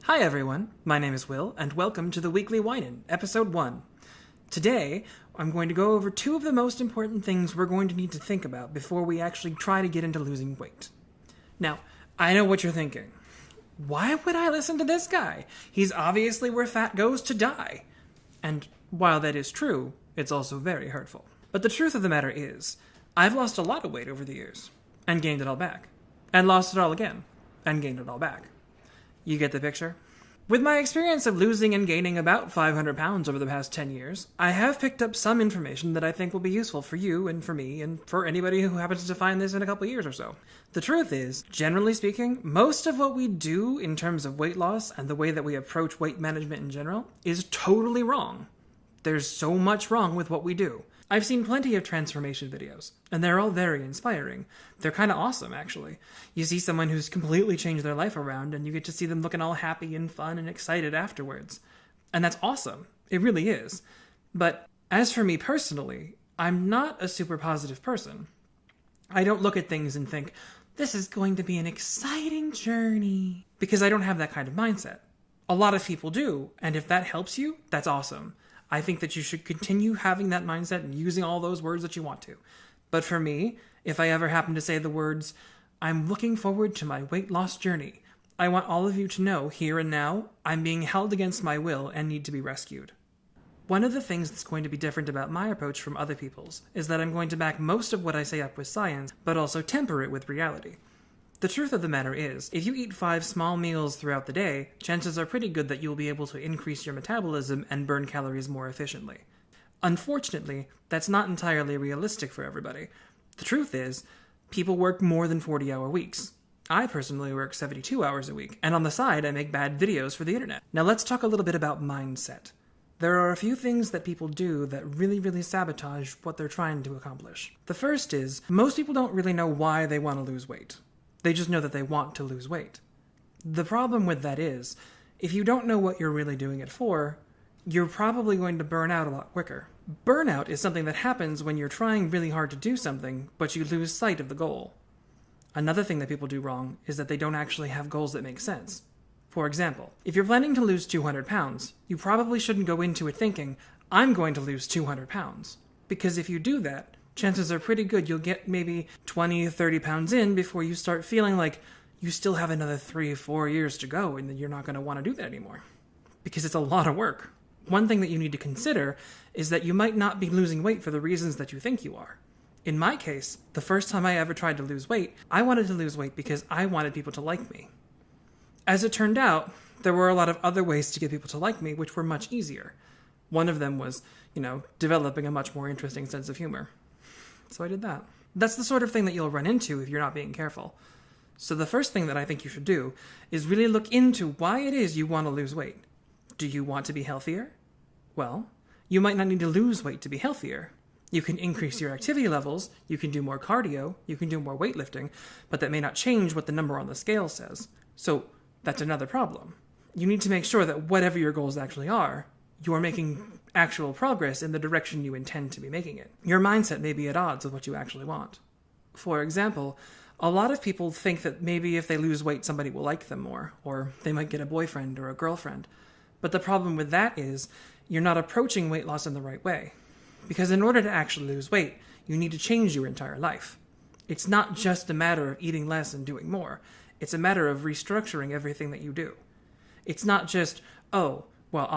Hi everyone, my name is Will, and welcome to the Weekly Whine In, Episode 1. Today, I'm going to go over two of the most important things we're going to need to think about before we actually try to get into losing weight. Now, I know what you're thinking. Why would I listen to this guy? He's obviously where fat goes to die. And while that is true, it's also very hurtful. But the truth of the matter is, I've lost a lot of weight over the years, and gained it all back, and lost it all again, and gained it all back. You get the picture? With my experience of losing and gaining about 500 pounds over the past 10 years, I have picked up some information that I think will be useful for you and for me and for anybody who happens to find this in a couple years or so. The truth is, generally speaking, most of what we do in terms of weight loss and the way that we approach weight management in general is totally wrong. There's so much wrong with what we do. I've seen plenty of transformation videos, and they're all very inspiring. They're kind of awesome, actually. You see someone who's completely changed their life around, and you get to see them looking all happy and fun and excited afterwards. And that's awesome. It really is. But as for me personally, I'm not a super positive person. I don't look at things and think, this is going to be an exciting journey, because I don't have that kind of mindset. A lot of people do, and if that helps you, that's awesome. I think that you should continue having that mindset and using all those words that you want to. But for me, if I ever happen to say the words, I'm looking forward to my weight loss journey, I want all of you to know, here and now, I'm being held against my will and need to be rescued. One of the things that's going to be different about my approach from other people's is that I'm going to back most of what I say up with science, but also temper it with reality. The truth of the matter is, if you eat 5 small meals throughout the day, chances are pretty good that you'll be able to increase your metabolism and burn calories more efficiently. Unfortunately, that's not entirely realistic for everybody. The truth is, people work more than 40-hour weeks. I personally work 72 hours a week, and on the side I make bad videos for the internet. Now let's talk a little bit about mindset. There are a few things that people do that really sabotage what they're trying to accomplish. The first is, most people don't really know why they want to lose weight. They just know that they want to lose weight. The problem with that is, if you don't know what you're really doing it for, you're probably going to burn out a lot quicker. Burnout is something that happens when you're trying really hard to do something, but you lose sight of the goal. Another thing that people do wrong is that they don't actually have goals that make sense. For example, if you're planning to lose 200 pounds, you probably shouldn't go into it thinking, I'm going to lose 200 pounds. Because if you do that, chances are pretty good you'll get maybe 20 or 30 pounds in before you start feeling like you still have another 3-4 years to go and then you're not going to want to do that anymore. Because it's a lot of work. One thing that you need to consider is that you might not be losing weight for the reasons that you think you are. In my case, the first time I ever tried to lose weight, I wanted to lose weight because I wanted people to like me. As it turned out, there were a lot of other ways to get people to like me which were much easier. One of them was, developing a much more interesting sense of humor. So I did that. That's the sort of thing that you'll run into if you're not being careful. So the first thing that I think you should do is really look into why it is you want to lose weight. Do you want to be healthier? Well, you might not need to lose weight to be healthier. You can increase your activity levels, you can do more cardio, you can do more weightlifting, but that may not change what the number on the scale says. So that's another problem. You need to make sure that whatever your goals actually are, you are making actual progress in the direction you intend to be making it. Your mindset may be at odds with what you actually want. For example, a lot of people think that maybe if they lose weight, somebody will like them more, or they might get a boyfriend or a girlfriend. But the problem with that is, you're not approaching weight loss in the right way. Because in order to actually lose weight, you need to change your entire life. It's not just a matter of eating less and doing more. It's a matter of restructuring everything that you do. It's not just, I'll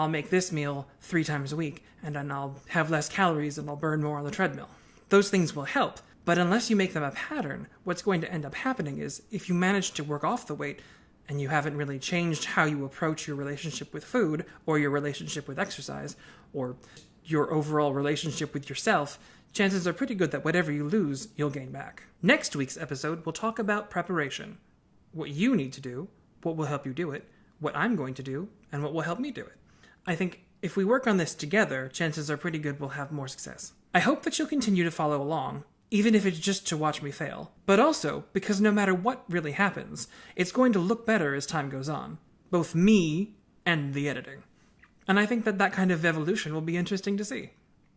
make this meal 3 times a week, and then I'll have less calories and I'll burn more on the treadmill. Those things will help, but unless you make them a pattern, what's going to end up happening is, if you manage to work off the weight, and you haven't really changed how you approach your relationship with food, or your relationship with exercise, or your overall relationship with yourself, chances are pretty good that whatever you lose, you'll gain back. Next week's episode, we'll talk about preparation. What you need to do, what will help you do it, what I'm going to do, and what will help me do it. I think if we work on this together, chances are pretty good we'll have more success. I hope that you'll continue to follow along, even if it's just to watch me fail. But also, because no matter what really happens, it's going to look better as time goes on. Both me and the editing. And I think that kind of evolution will be interesting to see.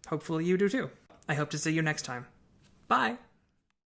Hopefully you do too. I hope to see you next time. Bye!